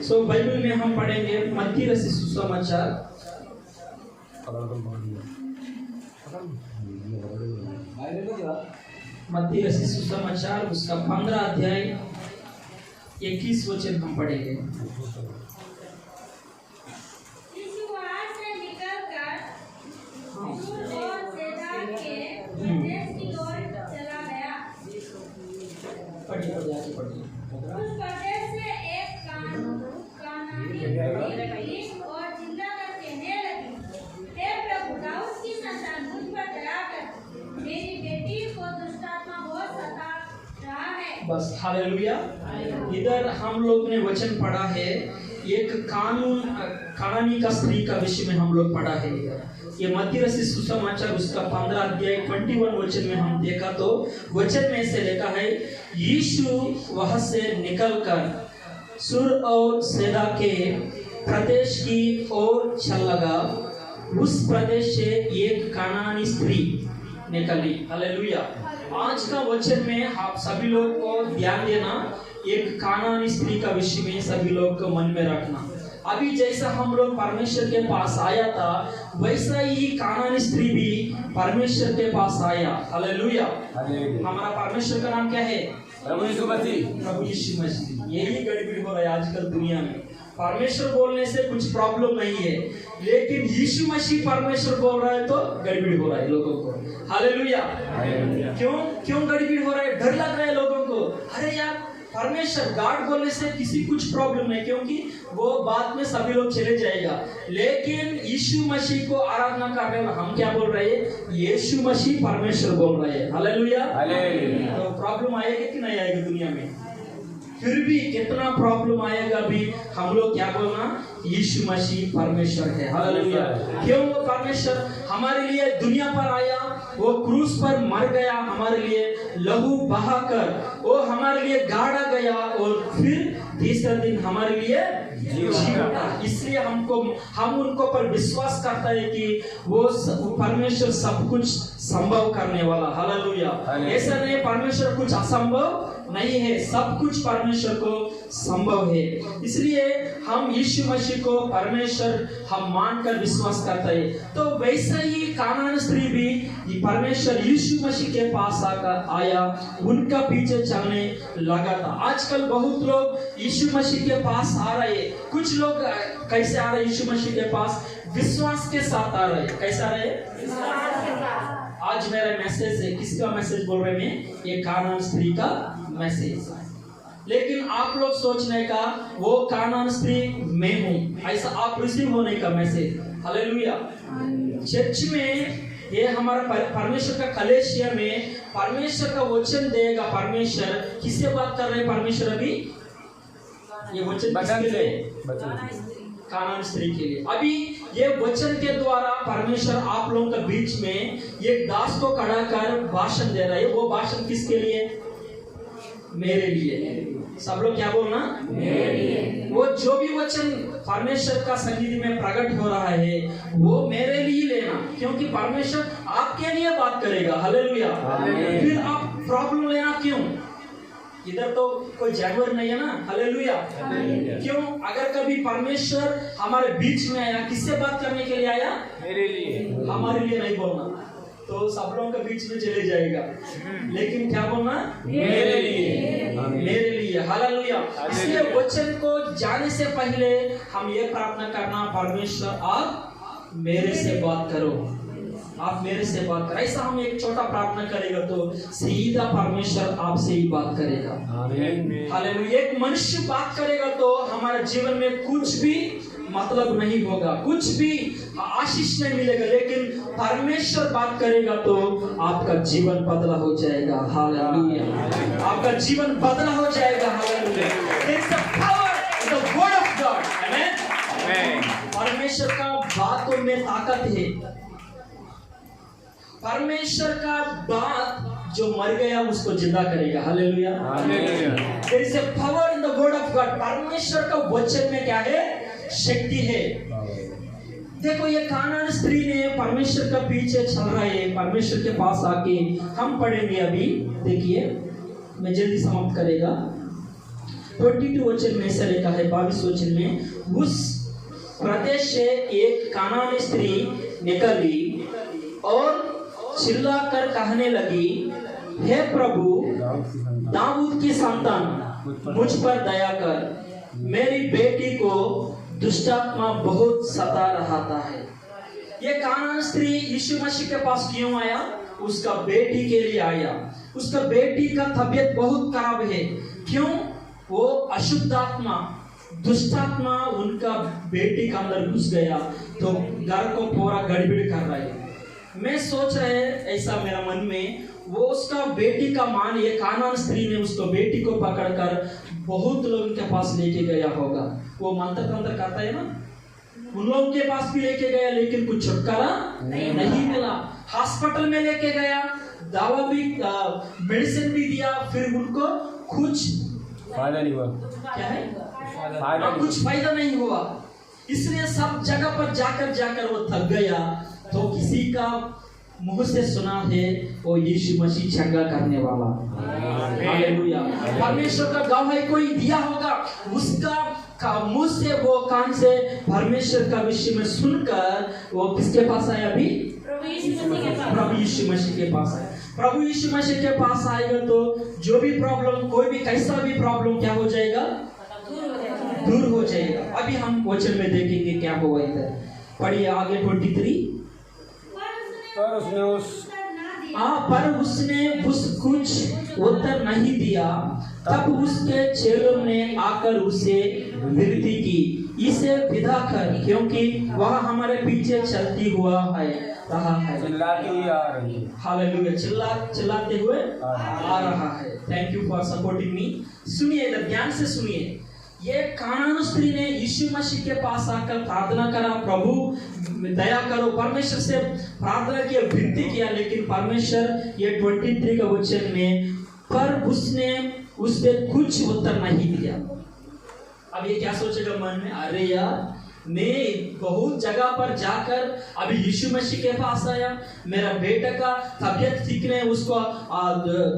सो Bible में हम पढ़ेंगे मत्ती रचित सुसमाचार, मत्ती रचित सुसमाचार उसका 15 अध्याय 21 वचन हम पढ़ेंगे। उस प्रदेश से एक कानानी और चिल्लाकर कहने लगी, हे प्रभु, दाऊद की संतान, मुझ पर दया कर, मेरी बेटी को दुष्ट आत्मा बहुत सता रहा है। बस हालेलुया। इधर हम लोग ने वचन पढ़ा है, एक कानानी का स्त्री का विषय में हम लोग पढ़ा है। ये मत्ती रचित सुसमाचार उसका 15 अध्याय 21 वचन में हम देखा तो वचन में से लिखा है, यीशु वहां से निकलकर सुर और सैदा के प्रदेश की ओर चल लगा। उस प्रदेश से एक कानानी स्त्री निकली। हालेलुया। आज का वचन में आप सभी लोग को ध्यान देना, एक कानानी स्त्री का विषय में सभी लोग को मन में रखना। अभी जैसा हम लोग परमेश्वर के पास आया था, वैसा ही कानानी स्त्री भी परमेश्वर के पास आया। हालेलुया। हमारा परमेश्वर का नाम क्या है? प्रभु यीशु मसीह। प्रभु यीशु मसीह। यही गड़बड़ी हो रहा है आजकल दुनिया में। परमेश्वर बोलने से कुछ प्रॉब्लम नहीं है, लेकिन यीशु मसीह परमेश्वर बोल रहा है तो गड़बड़ी हो रहा है लोगों को। हालेलुया। क्यों गड़बड़ी हो रहा है? डर लग रहा है लोगों को। अरे यार, परमेश्वर गॉड बोलने से किसी कुछ प्रॉब्लम नहीं, क्योंकि वो बाद में सभी लोग चले जाएगा। लेकिन यीशु मसीह को आराधना कर रहे हैं, हम क्या बोल रहे हैं? यीशु मसीह परमेश्वर बोल रहे हैं। हालेलुया। तो प्रॉब्लम आएगी कि नहीं आएगी दुनिया में? फिर भी कितना प्रॉब्लम आएगा भी हम लोग क्या बोलना? यीशु मसीह परमेश्वर है। हालेलुया। क्यों वो परमेश्वर हमारे लिए दुनिया पर आया, वो क्रूस पर मर गया, हमारे लिए लहू बहाकर वो हमारे लिए गाड़ा गया और फिर तीसरे दिन हमारे लिए जीवता। इसलिए हम उनको पर विश्वास करता है कि वो परमेश्वर सब कुछ संभव करने वाला। हालेलुया। ऐसा नहीं परमेश्वर कुछ असंभव नहीं है, सब कुछ परमेश्वर को संभव है। इसलिए हम यीशु मसीह को परमेश्वर हम मानकर विश्वास करते हैं। तो वैसे ही कानानी स्त्री भी परमेश्वर यीशु मसीह के पास आकर आया, उनका पीछे चलने लगा था। आजकल बहुत लोग यीशु मसीह के पास आ रहे हैं। कुछ लोग कैसे आ रहे हैं यीशु मसीह के पास? विश्वास के साथ आ रहे हैं। कैसे आ रहे हैं? आज मेरा मैसेज है, किसका मैसेज बोल रहे हैं? ये कानानी स्त्री का मैसेज। लेकिन आप लोग सोचने का वो कानानी स्त्री मैं हूँ, ऐसा आप रिसीव होने का मैसेज। हालेलुया। चर्च में ये हमारा परमेश्वर का कलेशिया में परमेश्वर का वचन देगा। परमेश्वर किससे बात कर रहे हैं? परमेश्वर अभी ये वचन किसके लिए? कानानी स्त्री के लिए। अभी ये वचन के द्वारा परमेश्वर आप लोगों के बीच में एक दास को खड़ा कर भाषण दे रहा है। वो भाषण किसके लिए? मेरे लिए। सब लोग क्या बोलना? मेरे लिए। वो जो भी वचन परमेश्वर का सन्निधि में प्रकट हो रहा है वो मेरे लिए लेना, क्योंकि परमेश्वर आपके लिए बात करेगा। हालेलुया। फिर आप प्रॉब्लम लेना क्यों? इधर तो कोई जानवर नहीं है ना। हालेलुया। क्यों? अगर कभी परमेश्वर हमारे बीच में आया, किससे बात करने के लिए आया? मेरे लिए। हमारे लिए नहीं बोलना तो सब लोगों के बीच में चले जाएगा, लेकिन क्या बोलना? मेरे लिए। मेरे लिए। हालेलुया। इसलिए वचन को जाने से पहले हम ये प्रार्थना करना, परमेश्वर आप मेरे से बात करो, आप मेरे से बात करो। ऐसा हम एक छोटा प्रार्थना करेगा तो सीधा परमेश्वर आपसे ही बात करेगा। हालेलुया। एक मनुष्य बात करेगा तो हमारे जीवन में कुछ भी मतलब नहीं होगा, कुछ भी आशीष नहीं मिलेगा, लेकिन परमेश्वर बात करेगा तो आपका जीवन बदला हो जाएगा। हालेलुया। आपका जीवन बदला हो जाएगा। Hallelujah. There is a power in the word of God. Amen. परमेश्वर का बातों में ताकत है। परमेश्वर का बात जो मर गया उसको जिंदा करेगा। Hallelujah. There is a power in the word of God. परमेश्वर का वचन में क्या है? शक्ति है। देखो ये कानानी स्त्री ने परमेश्वर का पीछे चल रहे हैं, परमेश्वर के पास आके हम पढ़ेंगे। अभी देखिए, मैं जल्दी समाप्त करेगा। 22 वचन में ऐसा लिखा है, 22 वचन में, उस प्रदेश से एक कानानी स्त्री निकली और चिल्लाकर कहने लगी, हे प्रभु, दाऊद की संतान, मुझ पर दया कर, मेरी बेटी को दुष्टात्मा बहुत सता रहा है। ये कानान स्त्री यीशु मसीह के पास क्यों आया? उसका बेटी के लिए आया। उसका बेटी का तबीयत बहुत खराब है। क्यों? वो अशुद्ध आत्मा, दुष्टात्मा उनका बेटी का अंदर घुस गया, तो घर को पूरा गड़बड़ कर रहा है। मैं सोच रहे ऐसा मेरा मन में, वो उसका बेटी का मान, ये कानान स्त्री ने उसको बेटी को पकड़कर बहुत लोगों के पास लेके गया होगा। वो मंत्र तंत्र करता है ना, उन लोगों के पास भी लेके गया, लेकिन कुछ छुटकारा नहीं मिला। हॉस्पिटल में लेके गया, दवा भी, मेडिसिन भी दिया, फिर उनको कुछ फायदा नहीं हुआ। क्या है? कुछ फायदा नहीं हुआ। इसलिए सब जगह पर जाकर वो थक गया। तो किसी का मुंह से सुना है, वो यीशु मसीह चंगा करने वाला। हालेलुया। परमेश्वर का गवाही कोई दिया होगा, उसका मुंह से, वो कान से परमेश्वर का विषय में सुनकर वो किसके पास आया? अभी प्रभु यीशु मसीह के पास आया। प्रभु यीशु मसीह के पास आएगा तो जो भी प्रॉब्लम, कोई भी कैसा भी प्रॉब्लम क्या हो जाएगा? दूर हो जाएगा। अभी हम वचन में देखेंगे क्या हुआ इधर। पढ़िए आगे 23। पर उसने कुछ उत्तर नहीं दिया। तब उसके चेलों ने आकर उसे विनती की, इसे विदा कर, क्योंकि वह हमारे पीछे चलती हुआ रहा है। चिल्लाती हुई आ रही है। हालेलुया। चिल्लाते हुए आ रहा है। Thank you for supporting me. सुनिए इधर, ध्यान से सुनिए। ये कानान स्त्री ने यीशु मसीह के पास आकर प्रार्थना करा, प्रभु दया करो, परमेश्वर से प्रार्थना किया, विनती किया, लेकिन परमेश्वर ये 23 का वचन में, पर उसने उससे कुछ उत्तर नहीं दिया। अब ये क्या सोचेगा मन में? अरे यार, मैं बहुत जगह पर जाकर अभी यीशु मसीह के पास आया, मेरा बेटा का तबीयत ठीक नहीं, उसको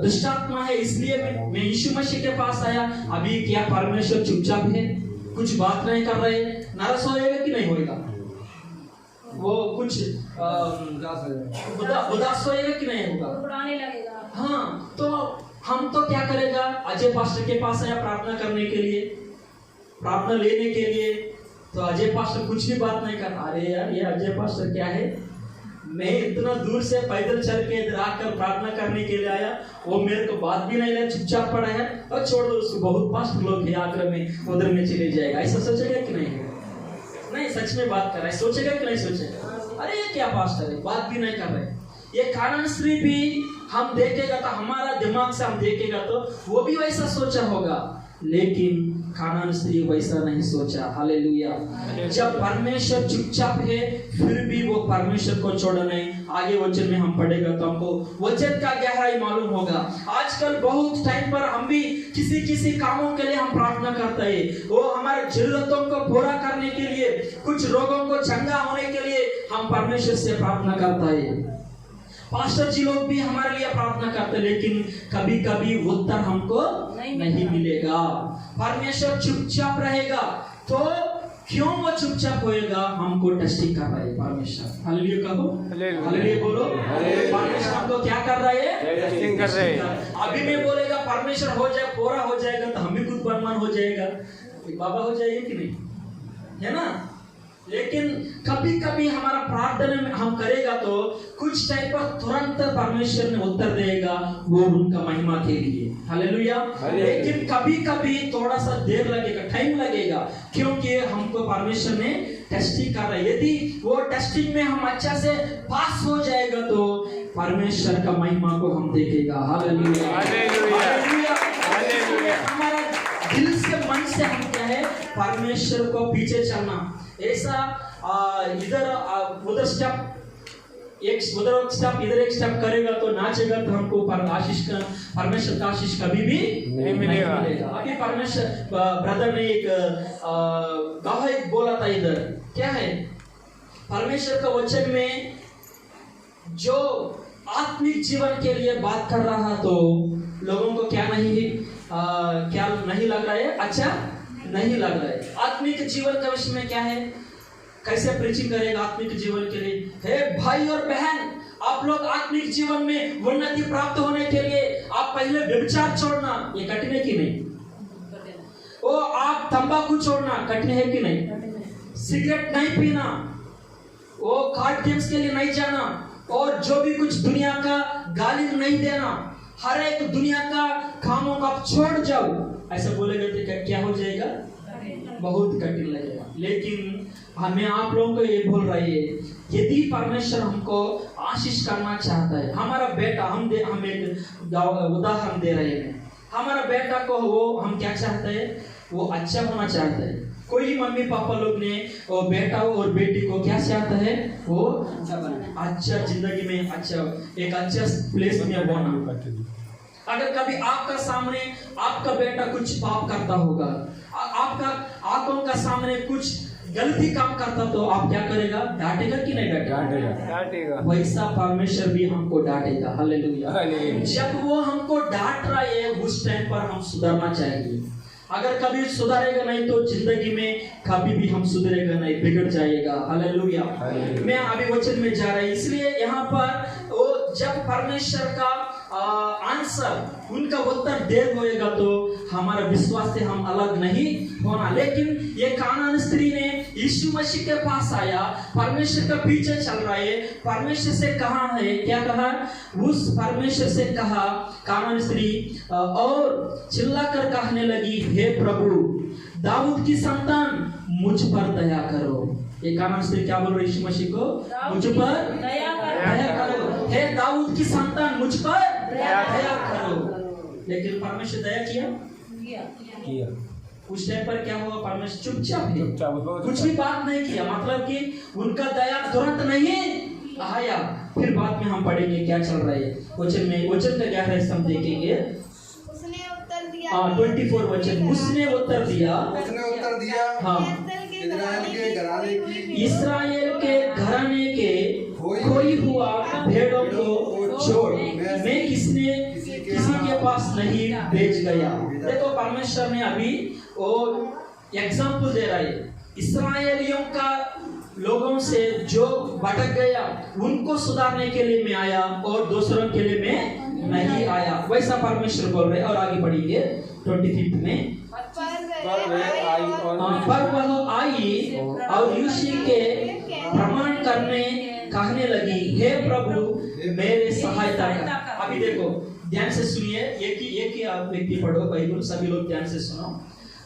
दुष्टात्मा है, इसलिए मैं यीशु मसीह के पास आया। अभी क्या परमेश्वर चुपचाप है, कुछ बात नहीं कर रहे? नाराज होएगा कि नहीं होएगा? वो कुछ उदास होएगा कि नहीं होगा? हाँ, तो हम तो क्या करेगा? अजय पास्टर के पास आया प्रार्थना करने के लिए, प्रार्थना लेने के लिए, तो अजय पास्टर कुछ भी बात नहीं कर। अरे यार, ये अजय पास्टर क्या है? मैं इतना दूर से पैदल चल के इधर आकर प्रार्थना करने के लिए आया, वो मेरे को बात भी नहीं लगा, चुपचाप पड़ा है, और छोड़ दो उसको, बहुत पास्टर लोग हैं आगरा में, उधर में चले जाएगा। ऐसा सोचेगा कि नहीं? नहीं, सच में बात कर रहा है, सोचेगा कि नहीं सोचेगा? अरे ये क्या पास्टर है, बात भी नहीं कर रहे। ये कानान स्त्री भी हम देखेगा तो, हमारा दिमाग से हम देखेगा तो वो भी वैसा सोचा होगा, लेकिन कानान स्त्री वैसा नहीं सोचा। हालेलुया। जब परमेश्वर चुपचाप है, फिर भी वो परमेश्वर को छोड़ा नहीं। आगे वचन में हम पढ़ेगा तो हमको वचन का गहराई मालूम होगा। आजकल बहुत टाइम पर हम भी किसी कामों के लिए हम प्रार्थना करते हैं, वो हमारे जरूरतों को पूरा करने के लिए, कुछ रोगों को चंगा होने के लिए हम परमेश्वर से प्रार्थना करते हैं। पास्टर जी लोग भी हमारे लिए प्रार्थना करते, लेकिन कभी कभी उत्तर हमको नहीं मिलेगा। परमेश्वर चुपचाप रहेगा, तो क्यों वो चुपचाप होएगा? हमको टेस्टिंग कर रहा है परमेश्वर। हालेलुया कहो, हालेलुया बोलो। परमेश्वर हमको क्या कर रहा है? टेस्टिंग कर रहे हैं। अभी मैं बोलेगा परमेश्वर हो जाए, पूरा हो जाएगा, तो हम भी खुद बरमान हो जाएगा, बाबा हो जाएगा कि नहीं, है ना? लेकिन कभी कभी हमारा प्रार्थना में हम करेगा तो कुछ टाइम पर तुरंत परमेश्वर ने उत्तर देगा, वो उनका महिमा के लिए। हालेलुया। लेकिन कभी कभी थोड़ा सा देर लगेगा, टाइम लगेगा, क्योंकि हमको परमेश्वर ने टेस्टिंग कर रहा है। यदि वो टेस्टिंग में हम अच्छा से पास हो जाएगा तो परमेश्वर का महिमा को हम देखेगा। Hallelujah, hallelujah, hallelujah. हमारा दिल से, मन से हम क्या है? परमेश्वर को पीछे चलना। ऐसा इधर उधर स्टेप, इधर एक स्टेप करेगा तो नाचेगा, तो हमको परमेश्वर का आशीष कभी भी नहीं मिलेगा। अभी परमेश्वर ब्रदर ने एक गवाही बोला था इधर, क्या है? परमेश्वर का वचन में जो आत्मिक जीवन के लिए बात कर रहा, तो लोगों को क्या नहीं है? क्या नहीं लग रहा है, अच्छा नहीं लग रहा है। आत्मिक जीवन का विषय में क्या है, कैसे प्रीचिंग करेगा आत्मिक जीवन के लिए। हे भाई और बहन, आप लोग आत्मिक जीवन में उन्नति प्राप्त होने के लिए आप पहले व्यभिचार छोड़ना, ये कठिन है कि नहीं? वो आप तंबाकू छोड़ना कठिन है कि नहीं? सिगरेट नहीं पीना, वो कार्ड गेम्स के लिए नहीं जाना, और जो भी कुछ दुनिया का गाली नहीं देना, हर एक दुनिया का कामों को आप छोड़ जाओ, ऐसा बोलेगा तो क्या हो जाएगा? बहुत कठिन लगेगा। लेकिन हमें आप लोगों को ये बोल रही है, यदि परमेश्वर हमको आशीष करना चाहता है, हमारा बेटा हम एक उदाहरण दे रहे हैं, हमारा बेटा को वो हम क्या चाहते हैं, वो अच्छा होना चाहता है। कोई मम्मी पापा लोग ने वो बेटा और बेटी को क्या चाहता है, वो अच्छा जिंदगी में अच्छा एक अच्छा प्लेस में होना। अगर कभी आपका सामने आपका बेटा कुछ पाप करता होगा, आपका आंखों का सामने कुछ गलती काम करता, तो आप क्या करेगा? डांटेगा कि नहीं डांटेगा? वैसा परमेश्वर भी हमको डांटेगा। हालेलुया। जब वो हमको डांट रहा है, उस टाइम पर हम सुधरना चाहिए। अगर कभी सुधरेगा नहीं तो जिंदगी में कभी भी हम सुधरेगा नहीं, बिगड़ जाएगा। हालेलुया। मैं अभी वचन में जा रहा है, इसलिए यहाँ पर वो जब परमेश्वर का आंसर उनका उत्तर देर होएगा तो हमारा विश्वास से हम अलग नहीं होना। लेकिन ये कानान स्त्री ने यीशु मसीह के पास आया, परमेश्वर के पीछे चल रहा है, परमेश्वर से कहा है, क्या कहा? उस परमेश्वर से कहा कानान स्त्री, और चिल्लाकर कहने लगी, हे प्रभु दाऊद की संतान मुझ पर दया करो। ये कानान स्त्री क्या बोल रही यीशु मसीह को? मुझ पर दया करो, हे दाऊद की संतान मुझ पर दया करो। लेकिन परमेश्वर दया किया? उस टाइम पर क्या हुआ? परमेश्वर चुपचाप कुछ भी बात नहीं किया, मतलब कि उनका दया तुरंत नहीं आया। फिर बाद में हम पढ़ेंगे क्या चल रहा है वचन में, वचन का क्या है हम देखेंगे। उसने उत्तर दिया, 24 वचन, उसने उत्तर दिया, हाँ, इस्राएल के घराने के खोई हुआ भेड़ों को छोड़ मैं किसी के पास नहीं भेज गया। देखो परमेश्वर ने अभी वो एग्जाम्पल दे रहा है, इस्राएलियों का लोगों से जो भटक गया उनको सुधारने के लिए मैं आया और दूसरों के लिए मैं नहीं आया, वैसा परमेश्वर बोल रहे। और आगे बढ़िए 25 में, पर वह आई और यीशु के प्रमाण करने कहने लगी, हे प्रभु मेरे सहायता कर। अभी देखो ध्यान से सुनिए, एक ही आप व्यक्ति पढ़ो बाइबल, सभी लोग ध्यान से सुनो।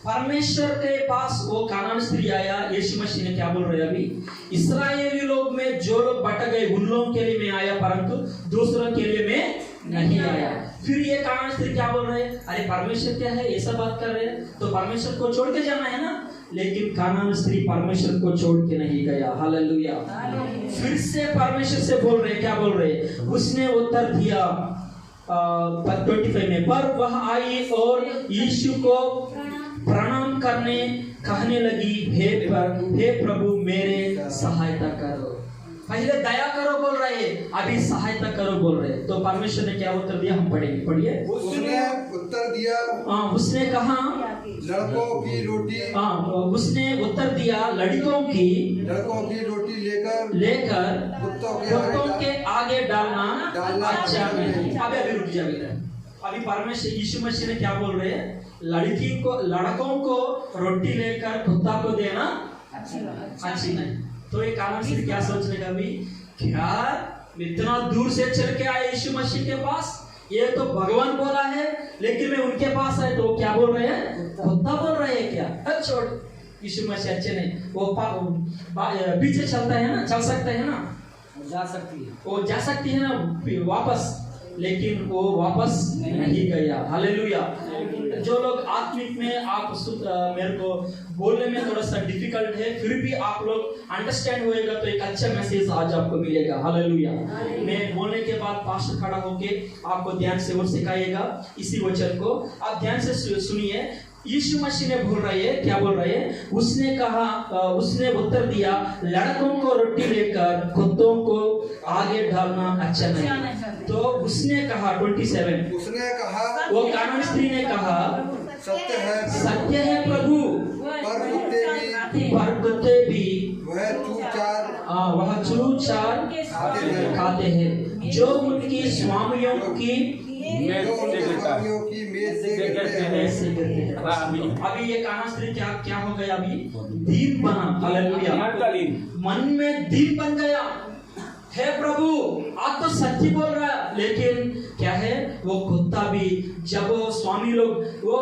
परमेश्वर के पास वो कानान स्त्री आया, यीशु मसीह ने क्या बोल रहे अभी, इस्राएली लोग में जो लोग भटक गए उन लोगों के लिए मैं आया, परंतु दूसरों के लिए मैं नहीं आया। फिर ये कानान स्त्री क्या बोल रहे, अरे परमेश्वर क्या है, ऐसा बात कर रहे हैं तो परमेश्वर को छोड़ के जाना है ना। लेकिन कानान स्त्री परमेश्वर को छोड़ के नहीं गया। हालेलुया। फिर से परमेश्वर से बोल रहे, क्या बोल रहे, उसने उत्तर दिया 25 में, पर वह आई और यीशु को प्रणाम करने कहने लगी, हे प्रभु मेरे सहायता करो। पहले दया करो बोल रहे, अभी सहायता करो बोल रहे। तो परमेश्वर ने क्या उत्तर दिया, हम पढ़ेंगे, पढ़िए। उसने उत्तर दिया, उसने कहा लड़कों की रोटी, उसने उत्तर दिया लड़कों की रोटी लेकर कुत्तों के आगे डालना अच्छा नहीं। अभी रुक जाइए, अभी परमेश्वर यीशु मसीह ने क्या बोल रहे हैं, लड़कों को रोटी लेकर कुत्ता को देना अच्छी नहीं। तो ये कानान स्त्री क्या सोचने का भी, क्या इतना दूर से चल के आए यीशु मसीह के पास, ये तो भगवान बोला है, लेकिन मैं उनके पास आए तो क्या बोल रहे हैं, कुत्ता बोल रहे हैं क्या। छोड़, यीशु मसीह अच्छे नहीं, वो पीछे चलता है ना, चल सकता है ना, वो जा सकती है ना वापस, लेकिन वो वापस नहीं गया। हालेलुया। जो लोग आत्मिक में आप मेरे को बोलने में थोड़ा सा डिफिकल्ट है, फिर भी आप लोग अंडरस्टैंड होएगा तो एक अच्छा मैसेज आज आपको मिलेगा। हालेलुया। मैं बोलने के बाद पास्टर खड़ा होके आपको ध्यान से और सिखाएगा इसी वचन को, आप ध्यान से सुनिए। यीशु मसीह ने बोल रहे हैं, क्या बोल रहे हैं? उसने कहा, उसने उत्तर दिया, लड़कों को रोटी लेकर कुत्तों को आगे डालना अच्छा नहीं। तो उसने कहा 27, उसने कहा, वो कानान स्त्री ने कहा, सत्य है प्रभु, पर कुत्ते भी वह चूर-चार खाते हैं जो उनकी स्वामियों की मेज से गिरते हैं। अभी ये कानान स्त्री क्या हो गया? अभी दीन बना। हालेलुया। मन में दीन बन गया। हे प्रभु, आप तो सच्ची बोल रहा है, लेकिन क्या है, वो कुत्ता भी, जब वो स्वामी लोग वो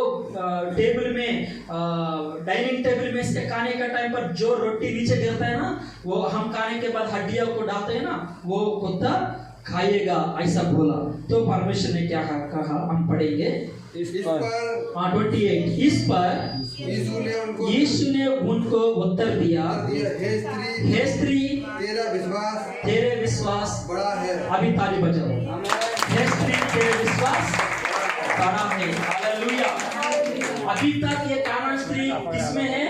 टेबल में, डाइनिंग टेबल में से खाने का टाइम पर जो रोटी नीचे गिरता है ना, वो हम खाने के बाद हड्डियों को डालते हैं ना, वो कुत्ता खाएगा, ऐसा बोला। तो परमेश्वर ने क्या कहा, हम पढ़ेंगे इस पर 28। इस पर यीशु ने उनको उत्तर दिया, हे स्त्री, तेरे विश्वास बड़ा है। अभी ताली बजाओ। हे स्त्री, तेरे विश्वास बड़ा है। हालेलुया। अभी तक ये कानान स्त्री किसमें है?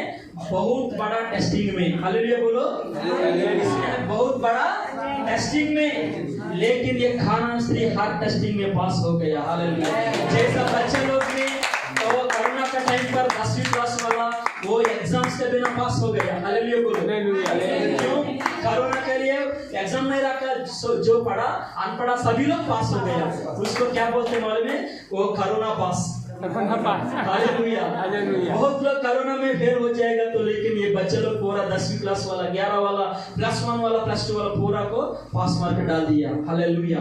बहुत बड़ा टेस्टिंग में। हालेलुया बोलो। इसमें बहुत बड़ा टेस्टिंग में, लेकिन ये कानान स्त्री हर टेस्टिंग में पास हो गया। हालेलुया। जैसा बच्चे लोग में तो कोरोना का टाइम पर 10वीं क्लास वाला वो एग्जाम्स के बिना पास हो गया। हालेलुया बोलो। क्यों? कोरोना के लिए एग्जाम नहीं रखा, जो पढ़ा अनपढ़ा सभी लोग पास हो गया। उसको क्या बोलते हैं मालूम है? वो कोरोना पास। हालेलुया। बहुत लोग कोरोना में फेल हो जाएगा, तो लेकिन ये बच्चे लोग पूरा 10वीं क्लास वाला, 11 वाला, +1 वाला, +2 वाला पूरा को पास मार्क डाल दिया। हालेलुया।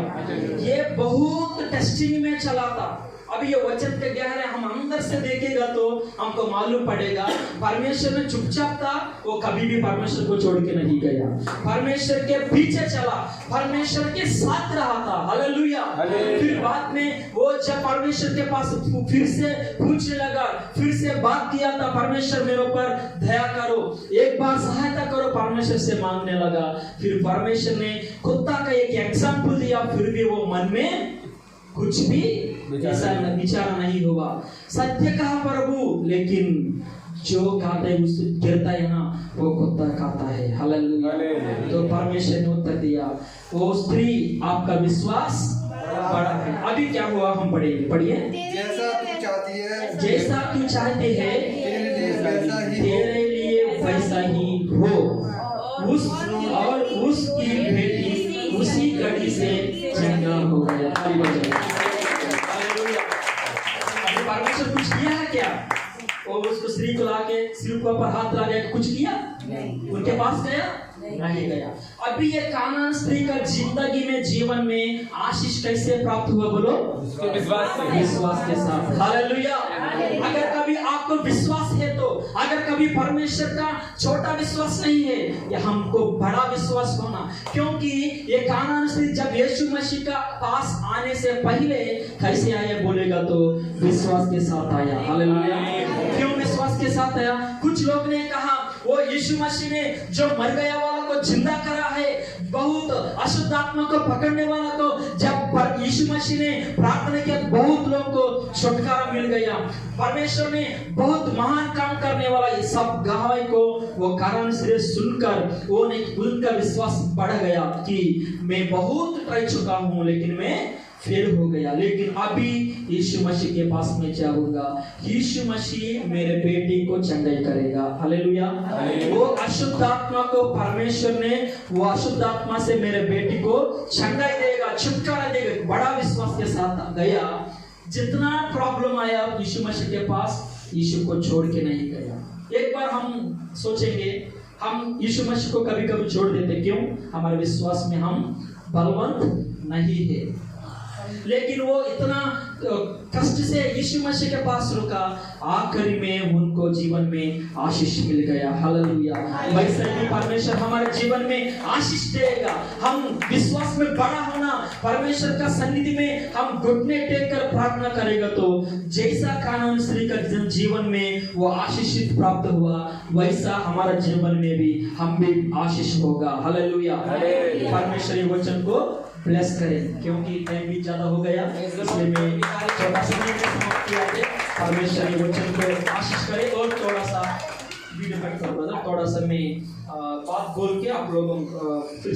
ये बहुत टेस्टिंग में चला था। अब ये वचन के गहरे हम अंदर से देखेगा तो हमको मालूम पड़ेगा, परमेश्वर ने चुपचाप था, वो कभी भी परमेश्वर को छोड़ के नहीं गया। परमेश्वर के पीछे चला, परमेश्वर के साथ रहा था। हालेलुया। फिर बाद में वो जब परमेश्वर के पास फिर से पूछने लगा, फिर से बात किया था, परमेश्वर मेरे ऊपर दया करो, एक बार सहायता करो, परमेश्वर से मांगने लगा। फिर परमेश्वर ने कुत्ता का एक एग्जाम्पल दिया, फिर भी वो मन में कुछ भी ऐसा विचार नहीं होगा। सत्य कहा प्रभु, लेकिन जो खाता है उससे गिरता है ना, वो कुत्ता खाता है। हालेलुया। तो परमेश्वर ने उत्तर दिया, वो स्त्री, आपका विश्वास बड़ा है। अभी क्या हुआ, हम पढ़िए। जैसा तू चाहती है, जैसा तू चाहते है, तेरे लिए वैसा ही हो। उसकी बेटी उसी घड़ी से चंगा हो गया। परमेश्वर कुछ किया है क्या? वो उसको स्त्री को लाके सिर के ऊपर हाथ लगा के कुछ किया? उनके पास गया? नहीं गया। अभी ये कानान स्त्री का जिंदगी में, जीवन में आशीष कैसे प्राप्त हुआ बोलो? विश्वास के साथ। हालेलुया। अगर कभी आपको विश्वास है तो, अगर कभी परमेश्वर का छोटा विश्वास नहीं है, ये हमको बड़ा विश्वास होना। क्योंकि ये कानान स्त्री जब यीशु मसीह का पास आने से पहले कैसे आया बोलेगा तो विश्वास के साथ आया। हालेलुया। क्यों विश्वास के साथ आया? कुछ लोग ने कहा वो यीशु मसीह ने जो मर गया वाला को जिंदा करा है, बहुत अशुद्ध आत्मा को पकड़ने वाला को जब यीशु मसीह ने प्रार्थना किया, बहुत लोगों को छुटकारा मिल गया। परमेश्वर ने बहुत महान काम करने वाला, ये सब गवाही को वो कारण से सुनकर वो ने उनका विश्वास बढ़ गया कि मैं बहुत ट्राई चुका हूँ, लेकिन मैं फेल हो गया, लेकिन अभी यीशु मसीह के पास में जाऊंगा, यीशु मसीह मेरे बेटे को चंगाई करेगा। हालेलुया। वो अशुद्ध आत्मा को परमेश्वर ने, वो अशुद्ध आत्मा से मेरे बेटे को चंगाई देगा, छुटकारा देगा। बड़ा विश्वास के साथ गया। जितना प्रॉब्लम आया यीशु मसीह के पास, यीशु को छोड़ के नहीं गया। एक बार हम सोचेंगे, हम यीशु मसीह को कभी कभी छोड़ देते, क्यों? हमारे विश्वास में हम बलवंत नहीं है। लेकिन वो इतना कष्ट से यीशु मसीह के पास रुका, आखिरी में उनको जीवन में आशीष मिल गया। हालेलुया। वैसे ही परमेश्वर हमारे जीवन में आशीष देगा। हम विश्वास में बड़ा होना, परमेश्वर का सन्निधि में हम घुटने टेक कर प्रार्थना करेगा, तो जैसा कानान स्त्री का जीवन में वो आशीषित प्राप्त हुआ, वैसा हमारा जीवन में भी हम भी आशीष होगा। हालेलुया। परमेश्वर वचन को ब्लेस करें, क्योंकि टाइम भी ज्यादा हो गया, इसलिए मैं छोटा सा समय समाप्त किया है। परमेश्वर के वचन को आशीष करे। और थोड़ा सा वीडियो कट करो ब्रदर, थोड़ा सा मैं बात बोल के आप लोगों फिर